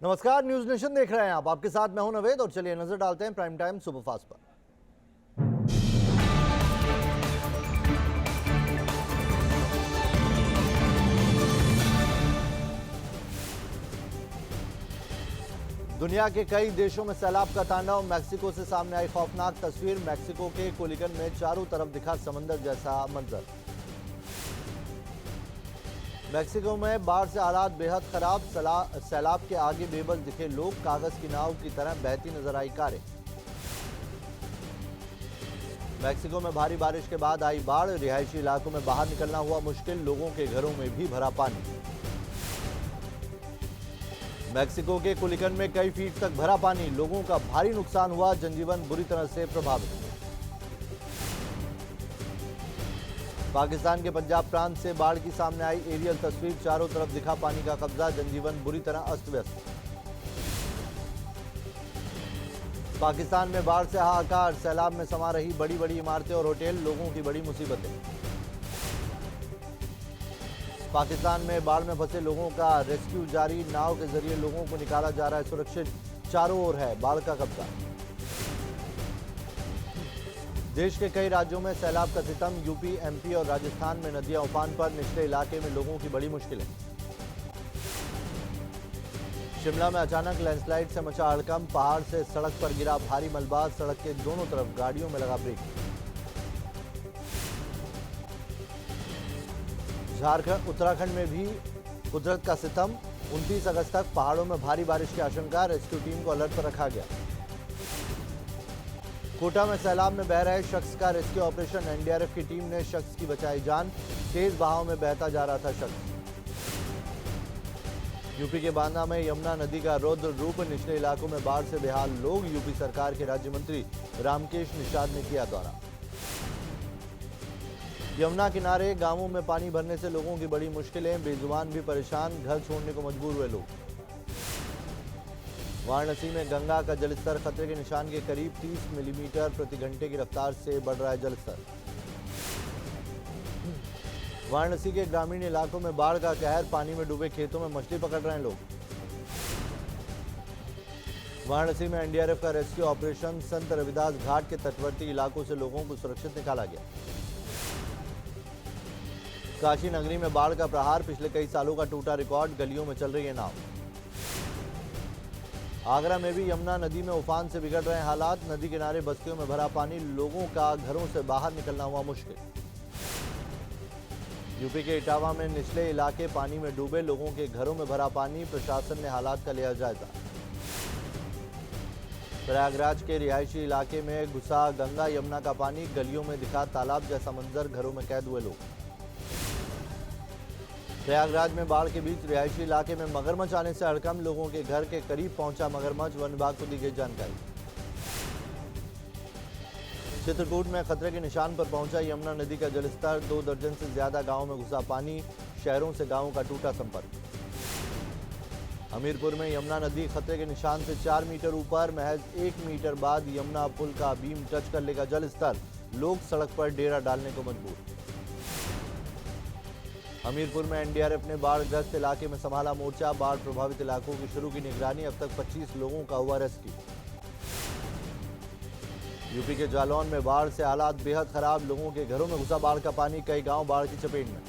नमस्कार, news nation देख रहे हैं आप। आपके साथ मैं हूं नवेद और चलिए नजर डालते हैं प्राइम टाइम सुपरफास्ट पर। दुनिया के कई देशों में सैलाब का तांडव। मैक्सिको से सामने आई खौफनाक तस्वीर। मैक्सिको के कोलिकन में चारों तरफ दिखा समंदर जैसा मंजर। मैक्सिको में बाढ़ से हालात बेहद खराब। सैलाब के आगे बेबस दिखे लोग। कागज की नाव की तरह बहती नजर आई कारें। मैक्सिको में भारी बारिश के बाद आई बाढ़। रिहायशी इलाकों में बाहर निकलना हुआ मुश्किल। लोगों के घरों में भी भरा पानी। मैक्सिको के कुलिकन में कई फीट तक भरा पानी। लोगों का भारी नुकसान हुआ। जनजीवन बुरी तरह से प्रभावित। पाकिस्तान के पंजाब प्रांत से बाढ़ की सामने आई एरियल तस्वीर। चारों तरफ दिखा पानी का कब्जा। जनजीवन बुरी तरह अस्त व्यस्त। पाकिस्तान में बाढ़ से हाहाकार। सैलाब में समा रही बड़ी बड़ी इमारतें और होटल। लोगों की बड़ी मुसीबतें। पाकिस्तान में बाढ़ में फंसे लोगों का रेस्क्यू जारी। नाव के जरिए लोगों को निकाला जा रहा है सुरक्षित। चारों ओर है बाढ़ का कब्जा। देश के कई राज्यों में सैलाब का सितम। यूपी, एमपी और राजस्थान में नदियां उफान पर। निचले इलाके में लोगों की बड़ी मुश्किलें। शिमला में अचानक लैंडस्लाइड से मचा हड़कंप। पहाड़ से सड़क पर गिरा भारी मलबा। सड़क के दोनों तरफ गाड़ियों में लगा ब्रेक। झारखंड, उत्तराखंड में भी कुदरत का सितम। 29 अगस्त तक पहाड़ों में भारी बारिश की आशंका। रेस्क्यू टीम को अलर्ट पर रखा गया। कोटा में सैलाब में बह रहे शख्स का रेस्क्यू ऑपरेशन। एनडीआरएफ की टीम ने शख्स की बचाई जान। तेज बहाव में बहता जा रहा था शख्स। यूपी के बांदा में यमुना नदी का रौद्र रूप। निचले इलाकों में बाढ़ से बेहाल लोग। यूपी सरकार के राज्य मंत्री रामकेश निषाद ने किया दौरा। यमुना किनारे गांवों में पानी भरने से लोगों की बड़ी मुश्किलें। बेजुबान भी परेशान। घर छोड़ने को मजबूर हुए लोग। वाराणसी में गंगा का जलस्तर खतरे के निशान के करीब। 30 मिलीमीटर प्रति घंटे की रफ्तार से बढ़ रहा है जलस्तर। वाराणसी के ग्रामीण इलाकों में बाढ़ का कहर। पानी में डूबे खेतों में मछली पकड़ रहे हैं लोग। वाराणसी में एनडीआरएफ का रेस्क्यू ऑपरेशन। संत रविदास घाट के तटवर्ती इलाकों से लोगों को सुरक्षित निकाला गया। काशी नगरी में बाढ़ का प्रहार। पिछले कई सालों का टूटा रिकॉर्ड। गलियों में चल रही है नाव। आगरा में भी यमुना नदी में उफान से बिगड़ रहे हालात। नदी किनारे बस्तियों में भरा पानी। लोगों का घरों से बाहर निकलना हुआ मुश्किल। यूपी के इटावा में निचले इलाके पानी में डूबे। लोगों के घरों में भरा पानी। प्रशासन ने हालात का लिया जायजा। प्रयागराज के रिहायशी इलाके में घुसा गंगा यमुना का पानी। गलियों में दिखा तालाब जैसा मंजर। घरों में कैद हुए लोग। प्रयागराज में बाढ़ के बीच रिहायशी इलाके में मगरमच्छ आने से हड़कंप। लोगों के घर के करीब पहुंचा मगरमच्छ। वन विभाग को दी गई जानकारी। चित्रकूट में खतरे के निशान पर पहुंचा यमुना नदी का जलस्तर। 2 दर्जन से ज्यादा गांवों में घुसा पानी। शहरों से गांवों का टूटा संपर्क। हमीरपुर में यमुना नदी खतरे के निशान से 4 मीटर ऊपर। महज 1 मीटर बाद यमुना पुल का बीम टच कर लेगा जलस्तर। लोग सड़क पर डेरा डालने को मजबूर। हमीरपुर में एनडीआरएफ ने बाढ़ग्रस्त इलाके में संभाला मोर्चा। बाढ़ प्रभावित इलाकों की शुरू की निगरानी। अब तक 25 लोगों का हुआ रेस्क्यू। यूपी के जालौन में बाढ़ से हालात बेहद खराब। लोगों के घरों में घुसा बाढ़ का पानी। कई गांव बाढ़ की चपेट में।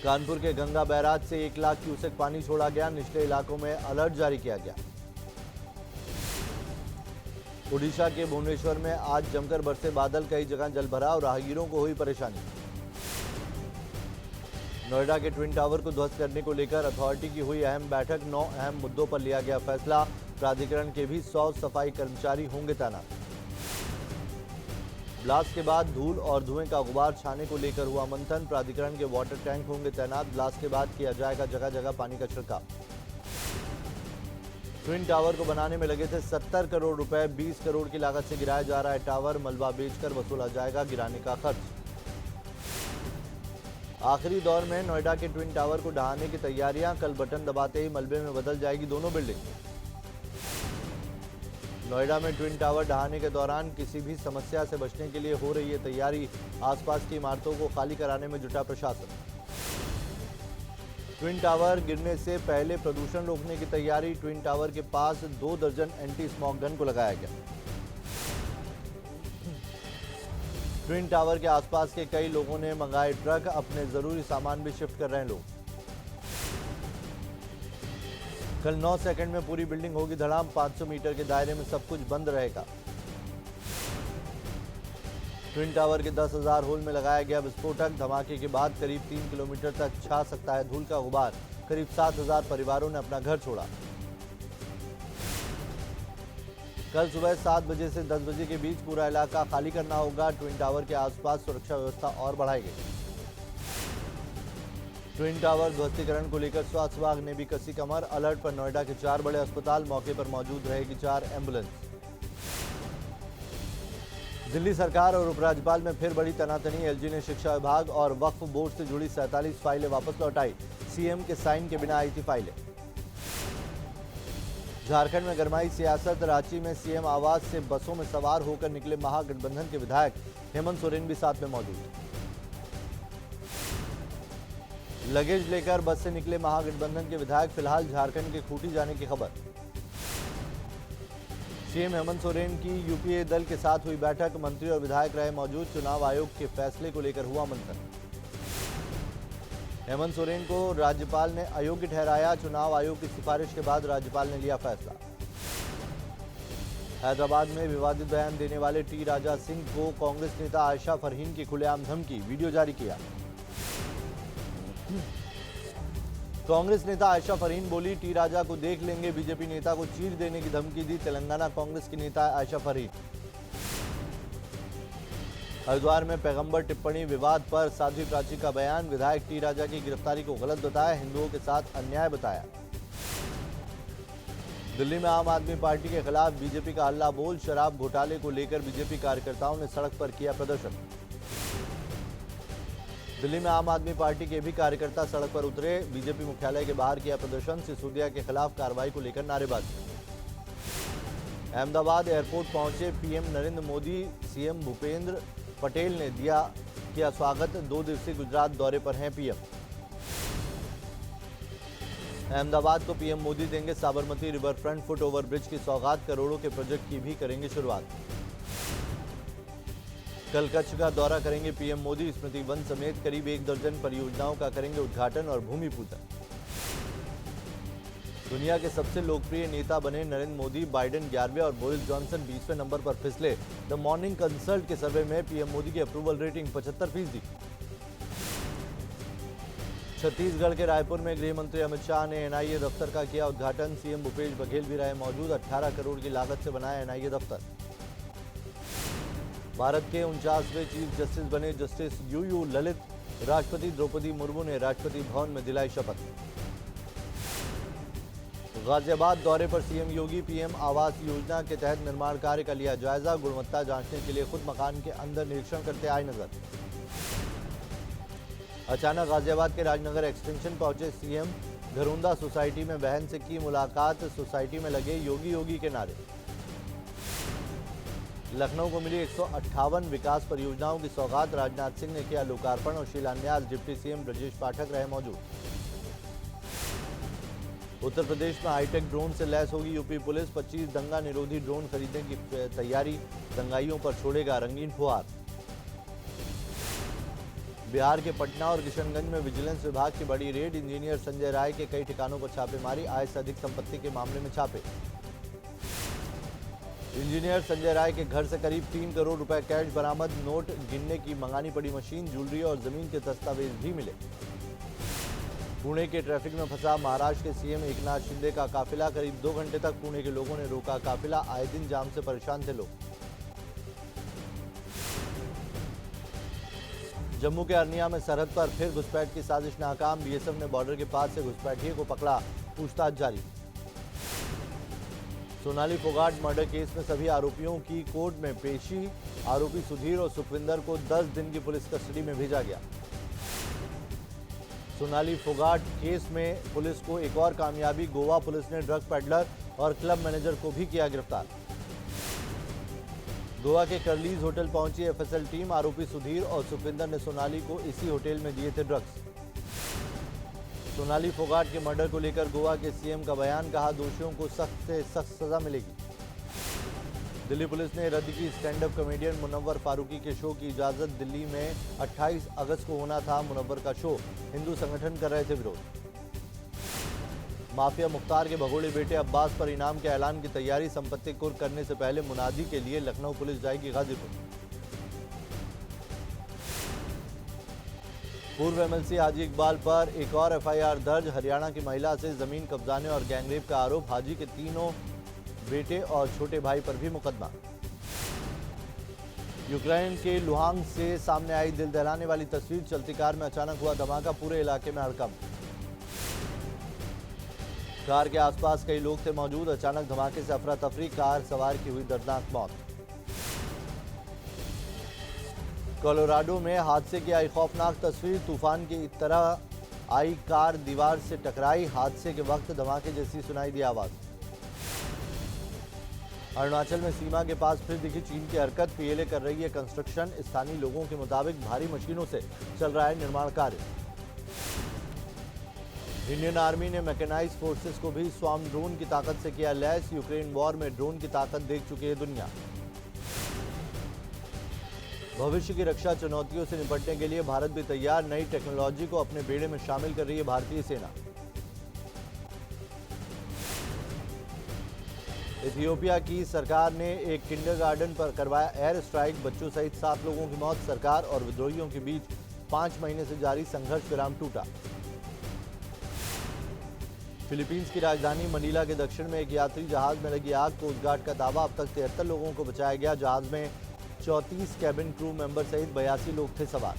कानपुर के गंगा बैराज से 1 लाख क्यूसेक पानी छोड़ा गया। निचले इलाकों में अलर्ट जारी किया गया। ओडिशा के भुवनेश्वर में आज जमकर बरसे बादल। कई जगह जल भरा और राहगीरों को हुई परेशानी। नोएडा के ट्विन टावर को ध्वस्त करने को लेकर अथॉरिटी की हुई अहम बैठक। 9 अहम मुद्दों पर लिया गया फैसला। प्राधिकरण के भी 100 सफाई कर्मचारी होंगे तैनात। ब्लास्ट के बाद धूल और धुएं का गुबार छाने को लेकर हुआ मंथन। प्राधिकरण के वाटर टैंक होंगे तैनात। ब्लास्ट के बाद किया जाएगा जगह जगह पानी का छिड़काव। ट्विन टावर को बनाने में लगे थे 70 करोड़ रुपए। 20 करोड़ की लागत से गिराया जा रहा है टावर। मलबा बेचकर वसूला जाएगा गिराने का खर्च। आखिरी दौर में नोएडा के ट्विन टावर को ढहाने की तैयारियां। कल बटन दबाते ही मलबे में बदल जाएगी दोनों बिल्डिंग। नोएडा में ट्विन टावर ढहाने के दौरान किसी भी समस्या से बचने के लिए हो रही है तैयारी। आसपास की इमारतों को खाली कराने में जुटा प्रशासन। ट्विन टावर गिरने से पहले प्रदूषण रोकने की तैयारी। ट्विन टावर के पास 2 दर्जन एंटी स्मॉग गन को लगाया गया। ट्विन टावर के आसपास के कई लोगों ने मंगाए ट्रक, अपने जरूरी सामान भी शिफ्ट कर रहे हैं लोग। कल 9 सेकंड में पूरी बिल्डिंग होगी धड़ाम, 500 मीटर के दायरे में सब कुछ बंद रहेगा। ट्विन टावर के 10,000 होल में लगाया गया विस्फोटक। धमाके के बाद करीब 3 किलोमीटर तक छा सकता है धूल का गुबार। करीब 7,000 परिवारों ने अपना घर छोड़ा। कल सुबह 7 बजे से 10 बजे के बीच पूरा इलाका खाली करना होगा। ट्विन टावर के आसपास सुरक्षा व्यवस्था और बढ़ाई गई। ट्विन टावर ध्वस्तीकरण को लेकर स्वास्थ्य विभाग ने भी कसी कमर। अलर्ट पर नोएडा के 4 बड़े अस्पताल, मौके पर मौजूद रहेगी 4 एम्बुलेंस। दिल्ली सरकार और उपराज्यपाल में फिर बड़ी तनातनी। एलजी ने शिक्षा विभाग और वक्फ बोर्ड से जुड़ी 47 फाइलें वापस लौटाई। सीएम के साइन के बिना आई थी फाइलें। झारखंड में गरमाई सियासत। रांची में सीएम आवास से बसों में सवार होकर निकले महागठबंधन के विधायक। हेमंत सोरेन भी साथ में मौजूद। लगेज लेकर बस से निकले महागठबंधन के विधायक। फिलहाल झारखंड के खूंटी जाने की खबर। सीएम हेमंत सोरेन की यूपीए दल के साथ हुई बैठक। मंत्री और विधायक रहे मौजूद। चुनाव आयोग के फैसले को लेकर हुआ मंथन। हेमंत सोरेन को राज्यपाल ने अयोग्य ठहराया। चुनाव आयोग की सिफारिश के बाद राज्यपाल ने लिया फैसला। हैदराबाद में विवादित बयान देने वाले टी राजा सिंह को कांग्रेस नेता आयशा फरहीन की खुलेआम धमकी। वीडियो जारी किया। कांग्रेस नेता आयशा फरहीन बोली, टी राजा को देख लेंगे। बीजेपी नेता को चीर देने की धमकी दी तेलंगाना कांग्रेस की नेता आयशा फरहीन। हरिद्वार में पैगंबर टिप्पणी विवाद पर साध्वी प्राची का बयान। विधायक टी राजा की गिरफ्तारी को गलत बताया, हिंदुओं के साथ अन्याय बताया। दिल्ली में आम आदमी पार्टी के खिलाफ बीजेपी का हल्ला बोल। शराब घोटाले को लेकर बीजेपी कार्यकर्ताओं ने सड़क पर किया प्रदर्शन। दिल्ली में आम आदमी पार्टी के भी कार्यकर्ता सड़क पर उतरे। बीजेपी मुख्यालय के बाहर किया प्रदर्शन। सिसोदिया के खिलाफ कार्रवाई को लेकर नारेबाजी। अहमदाबाद एयरपोर्ट पहुंचे पीएम नरेंद्र मोदी। सीएम भूपेंद्र पटेल ने किया स्वागत। 2 दिवसीय गुजरात दौरे पर हैं पीएम। अहमदाबाद को पीएम मोदी देंगे Sabarmati river front foot over bridge की सौगात। करोड़ों के प्रोजेक्ट की भी करेंगे शुरुआत। कल कच्छ का दौरा करेंगे पीएम मोदी। स्मृति वन समेत करीब 1 दर्जन परियोजनाओं का करेंगे उद्घाटन और भूमि पूजन। दुनिया के सबसे लोकप्रिय नेता बने नरेंद्र मोदी। बाइडेन 11वें और बोरिस जॉनसन 20वें नंबर पर फिसले। द मॉर्निंग कंसल्ट के सर्वे में पीएम मोदी की अप्रूवल रेटिंग 75%। छत्तीसगढ़ के रायपुर में गृह मंत्री अमित शाह ने एनआईए दफ्तर का किया उद्घाटन। सीएम भूपेश बघेल भी रहे मौजूद। 18 करोड़ की लागत से बनाया एनआईए दफ्तर। भारत के 49वें चीफ जस्टिस बने जस्टिस यूयू ललित। राष्ट्रपति द्रौपदी मुर्मू ने राष्ट्रपति भवन में दिलाई शपथ। गाजियाबाद दौरे पर सीएम योगी। पीएम आवास योजना के तहत निर्माण कार्य का लिया जायजा। गुणवत्ता जांचने के लिए खुद मकान के अंदर निरीक्षण करते आए नजर। अचानक गाजियाबाद के राजनगर एक्सटेंशन पहुंचे सीएम। घरौंदा सोसाइटी में बहन से की मुलाकात। सोसाइटी में लगे योगी योगी के नारे। लखनऊ को मिली 158 विकास परियोजनाओं की सौगात। राजनाथ सिंह ने किया लोकार्पण और शिलान्यास। डिप्टी सीएम ब्रजेश पाठक रहे मौजूद। उत्तर प्रदेश में हाईटेक ड्रोन से लैस होगी यूपी पुलिस। 25 दंगा निरोधी ड्रोन खरीदने की तैयारी। दंगाइयों पर छोड़ेगा रंगीन फुहार। बिहार के पटना और किशनगंज में विजिलेंस विभाग की बड़ी रेड। इंजीनियर संजय राय के कई ठिकानों पर छापेमारी। आय से अधिक संपत्ति के मामले में छापे। इंजीनियर संजय राय के घर से करीब 3 करोड़ रुपए कैश बरामद। नोट गिनने की मंगानी पड़ी मशीन। ज्वेलरी और जमीन के दस्तावेज भी मिले। पुणे के ट्रैफिक में फंसा महाराष्ट्र के सीएम एकनाथ शिंदे का काफिला। करीब 2 घंटे तक पुणे के लोगों ने रोका काफिला। आए दिन जाम से परेशान थे लोग। जम्मू के अरनिया में सरहद पर फिर घुसपैठ की साजिश नाकाम। बीएसएफ ने बॉर्डर के पास से घुसपैठिए को पकड़ा। पूछताछ जारी। सोनाली फोगाट मर्डर केस में सभी आरोपियों की कोर्ट में पेशी। आरोपी सुधीर और सुखविंदर को 10 दिन की पुलिस कस्टडी में भेजा गया। सोनाली फोगाट केस में पुलिस को एक और कामयाबी। गोवा पुलिस ने ड्रग पेडलर और क्लब मैनेजर को भी किया गिरफ्तार। गोवा के कर्लीज होटल पहुंची एफएसएल टीम। आरोपी सुधीर और सुखविंदर ने सोनाली को इसी होटल में दिए थे ड्रग्स। सोनाली फोगाट के मर्डर को लेकर गोवा के सीएम का बयान, कहा दोषियों को सख्त से सख्त सजा मिलेगी। दिल्ली पुलिस ने रद्द की stand up comedian Munawar Faruqui के शो की इजाजत। दिल्ली में 28 अगस्त को होना था मुनव्वर का शो, हिंदू संगठन कर रहे थे विरोध। माफिया मुख्तार के भगोड़े बेटे अब्बास पर इनाम के ऐलान की तैयारी, संपत्ति कुर्क करने से पहले मुनादी के लिए लखनऊ पुलिस जाएगी गाजीपुर। पूर्व एमएलसी हाजी इकबाल पर एक और एफआईआर दर्ज, हरियाणा की महिला से जमीन कब्जाने और गैंगरेप का आरोप। हाजी के तीनों बेटे और छोटे भाई पर भी मुकदमा। यूक्रेन के लुहांग से सामने आई दिल दहलाने वाली तस्वीर, चलती कार में अचानक हुआ धमाका, पूरे इलाके में हड़कंप। कार के आसपास कई लोग थे मौजूद, अचानक धमाके से अफरा तफरी, कार सवार की हुई दर्दनाक मौत। कोलोराडो में हादसे की आई खौफनाक तस्वीर, तूफान की तरह आई कार दीवार से टकराई, हादसे के वक्त धमाके जैसी सुनाई दी आवाज। अरुणाचल में सीमा के पास फिर दिखी चीन की हरकत, पीएलए कर रही है कंस्ट्रक्शन, स्थानीय लोगों के मुताबिक भारी मशीनों से चल रहा है निर्माण कार्य। इंडियन आर्मी ने मैकेनाइज फोर्सेस को भी स्वार्म ड्रोन की ताकत से किया लैस, यूक्रेन वॉर में ड्रोन की ताकत देख चुकी है दुनिया। भविष्य की रक्षा चुनौतियों से निपटने के लिए भारत भी तैयार, नई टेक्नोलॉजी को अपने बेड़े में शामिल कर रही है भारतीय सेना। इथियोपिया की सरकार ने एक किंडरगार्टन पर करवाया एयर स्ट्राइक, बच्चों सहित 7 लोगों की मौत। सरकार और विद्रोहियों के बीच 5 महीने से जारी संघर्ष विराम टूटा। फिलीपींस की राजधानी मनीला के दक्षिण में एक यात्री जहाज में लगी आग, कोस्ट गार्ड का दावा, अब तक 73 लोगों को बचाया गया। जहाज में 34 कैबिन क्रू मेंबर सहित 82 लोग थे सवार।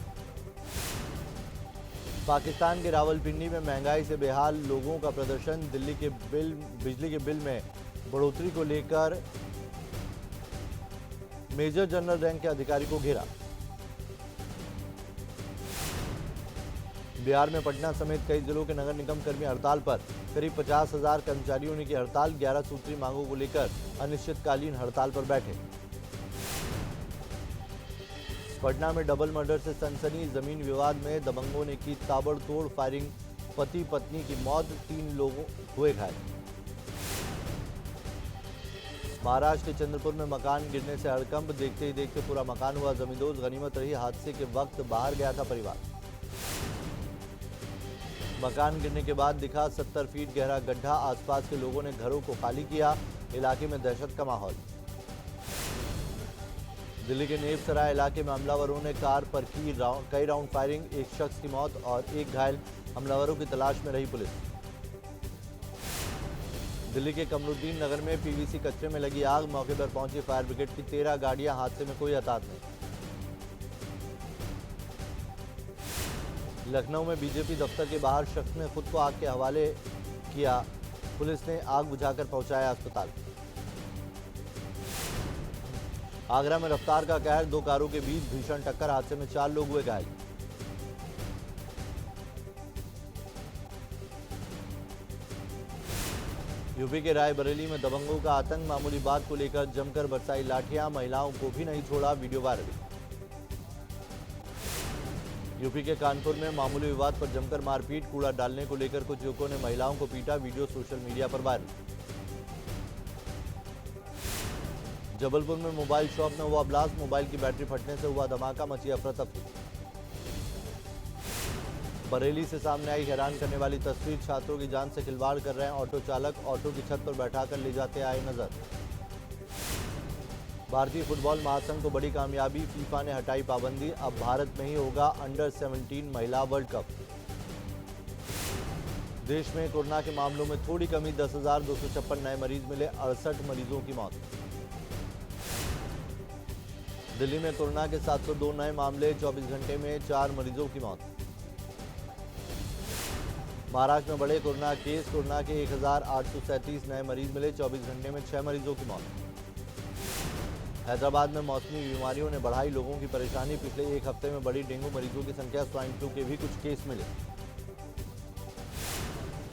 पाकिस्तान के रावलपिंडी में महंगाई से बेहाल लोगों का प्रदर्शन, बिजली के बिल में बढ़ोतरी को लेकर मेजर जनरल रैंक के अधिकारी को घेरा। बिहार में पटना समेत कई जिलों के नगर निगम कर्मी हड़ताल पर, करीब 50,000 कर्मचारियों ने की हड़ताल, 11 सूत्री मांगों को लेकर अनिश्चितकालीन हड़ताल पर बैठे। पटना में डबल मर्डर से सनसनी, जमीन विवाद में दबंगों ने की ताबड़तोड़ फायरिंग, पति पत्नी की मौत, 3 लोग हुए घायल। महाराष्ट्र के चंद्रपुर में मकान गिरने से हड़कंप, देखते ही देखते पूरा मकान हुआ जमींदोज, गनीमत रही हादसे के वक्त बाहर गया था परिवार। मकान गिरने के बाद दिखा 70 फीट गहरा गड्ढा, आसपास के लोगों ने घरों को खाली किया, इलाके में दहशत का माहौल। दिल्ली के नेप सराय इलाके में हमलावरों ने कार पर की कई राउंड फायरिंग, एक शख्स की मौत और एक घायल, हमलावरों की तलाश में रही पुलिस। दिल्ली के कमरुद्दीन नगर में पीवीसी कचरे में लगी आग, मौके पर पहुंची फायर ब्रिगेड की 13 गाड़ियां, हादसे में कोई हताहत नहीं। लखनऊ में बीजेपी दफ्तर के बाहर शख्स ने खुद को आग के हवाले किया, पुलिस ने आग बुझाकर पहुंचाया अस्पताल। आगरा में रफ्तार का कहर, 2 कारों के बीच भीषण टक्कर, हादसे में 4 लोग हुए घायल। यूपी के रायबरेली में दबंगों का आतंक, मामूली बात को लेकर जमकर बरसाई लाठियां, महिलाओं को भी नहीं छोड़ा, वीडियो वायरल। यूपी के कानपुर में मामूली विवाद पर जमकर मारपीट, कूड़ा डालने को लेकर कुछ युवकों ने महिलाओं को पीटा, वीडियो सोशल मीडिया पर वायरल। जबलपुर में मोबाइल शॉप में हुआ ब्लास्ट, मोबाइल की बैटरी फटने से हुआ धमाका, मची अफरा तफरी। बरेली से सामने आई हैरान करने वाली तस्वीर, छात्रों की जान से खिलवाड़ कर रहे हैं ऑटो चालक, ऑटो की छत पर बैठाकर ले जाते आए नजर। भारतीय फुटबॉल महासंघ को बड़ी कामयाबी, फीफा ने हटाई पाबंदी, अब भारत में ही होगा अंडर 17 महिला वर्ल्ड कप। देश में कोरोना के मामलों में थोड़ी कमी, 10,256 नए मरीज मिले, 68 मरीजों की मौत। दिल्ली में कोरोना के 702 नए मामले, 24 घंटे में 4 मरीजों की मौत। महाराष्ट्र में बढ़े कोरोना केस, कोरोना के 1,837 नए मरीज मिले, 24 घंटे में 6 मरीजों की मौत। हैदराबाद में मौसमी बीमारियों ने बढ़ाई लोगों की परेशानी, पिछले एक हफ्ते में बढ़ी डेंगू मरीजों की संख्या, स्वाइन फ्लू के भी कुछ केस मिले।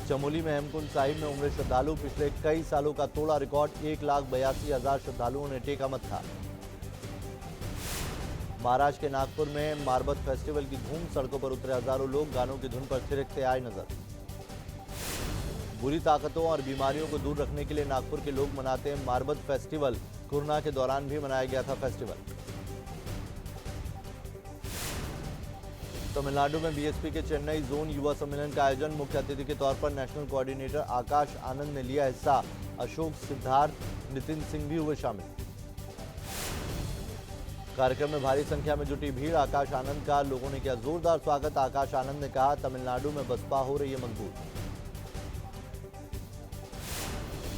चमोली में हेमकुंड साहिब में उमड़े श्रद्धालु, पिछले कई सालों का तोड़ा रिकॉर्ड, 1,82,000 श्रद्धालुओं ने टेका मत्था। महाराष्ट्र के नागपुर में मारबत फेस्टिवल की धूम, सड़कों पर उतरे हजारों लोग, गानों की धुन पर थिरकते आए नजर। बुरी ताकतों और बीमारियों को दूर रखने के लिए नागपुर के लोग मनाते हैं मारबत फेस्टिवल। कोरोना के दौरान भी मनाया गया था फेस्टिवल। तमिलनाडु में बीएसपी के चेन्नई जोन युवा सम्मेलन का आयोजन। मुख्य अतिथि के तौर पर नेशनल कोऑर्डिनेटर आकाश आनंद ने लिया हिस्सा। अशोक सिद्धार्थ, नितिन सिंह भी हुए शामिल। कार्यक्रम में भारी संख्या में जुटी भीड़। आकाश आनंद का लोगों ने किया जोरदार स्वागत। आकाश आनंद ने कहा, तमिलनाडु में बसपा हो रही है मजबूत।